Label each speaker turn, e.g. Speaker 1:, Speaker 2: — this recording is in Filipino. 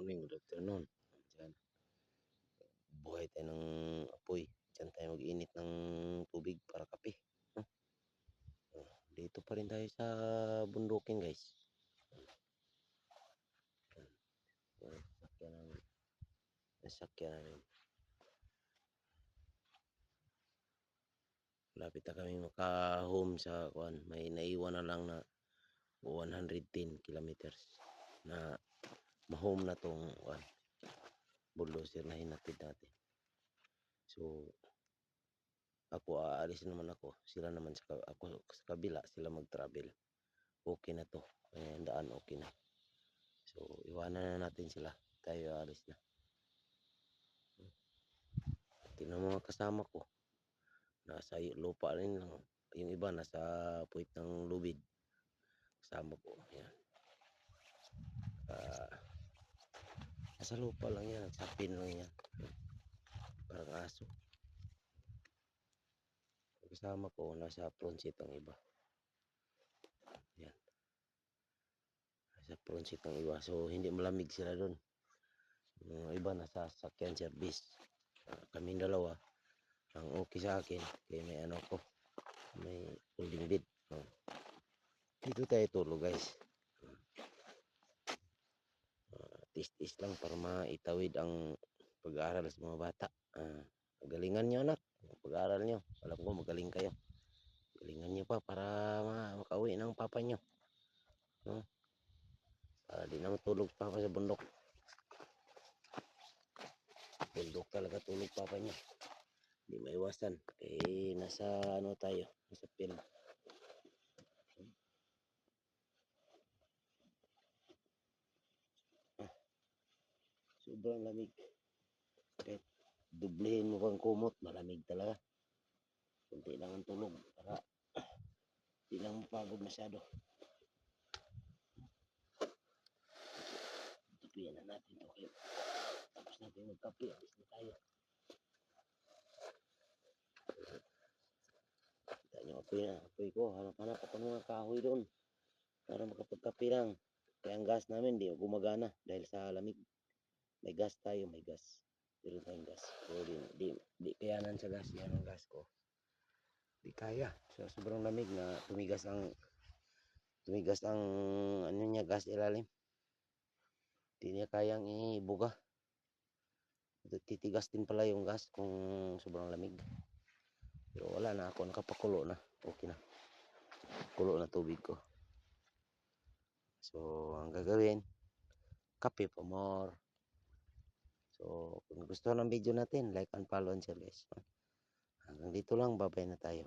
Speaker 1: morning, good afternoon. Diyan, buhay tayo ng apoy. Diyan tayo mag-init ng tubig para kape. No? Dito pa rin tayo sa bundukin, guys. Sasakyan namin. Lapit na kami maka-home sa kuan. May naiwan na lang na 110 kilometers na ma-home na tong kuan. Bulldozer na hinatid natin. So, ako aalis naman ako. Sila naman ako sa kabila, sila mag-travel. Okay na to. Ayan, daan okay na. So, iwanan na natin sila. Tayo aalis na. Tingnan mo mga kasama ko. Nasa lupa rin lang. Yung iba nasa puwit ng lubid. Kasama ko. Ayan. Nasa lupa lang yan. Nagsapin lang yan. Parang aso. Kasama ko nasa front seat ang iba. Ayan. Nasa front seat ang iba. So, hindi malamig sila doon. Yung iba nasa sakyan service. Kaming dalawa. Ang okay sa akin. Kaya may ano ko. May folding bed. Dito tayo tulog, guys. Tis-tis lang para maitawid ang pag-aaral sa mga bata. Magalingan nyo, anak. Pag-aaral nyo. Alam ko magaling kayo. Galingan nyo pa para makauwi ng papa nyo. Para di na matulog papa sa bundok. Bundok talaga tulog papa nyo. Di maiwasan. Eh, nasa ano tayo. Nasa film. Sobrang lamig. Kahit dublehin mo kang kumot, malamig talaga. Kunti lang ang tulog para di lang mapagod masyado. Tupian na natin ito kayo. Tapos natin magkape, alis na tayo. Kita nyo apoy ko. Hanap-hanap ako ng mga kahoy doon para makapagkape lang. Kaya ang gas namin di gumagana dahil sa lamig. May gas tayo, may gas. Meron tayong gas. Pero di kayanan sa gas. Yan ang gas ko. Di kaya. So, sobrang lamig na tumigas ang ano niya, gas ilalim. Di niya kayang ibuga. Titigas din pala yung gas kung sobrang lamig. Pero wala na ako. Nakapakulo na. Okay na. Kulo na tubig ko. So, ang gagawin, kape pa more. So, kung gusto ng video natin, like and follow and share, guys. Hanggang dito lang, babay na tayo.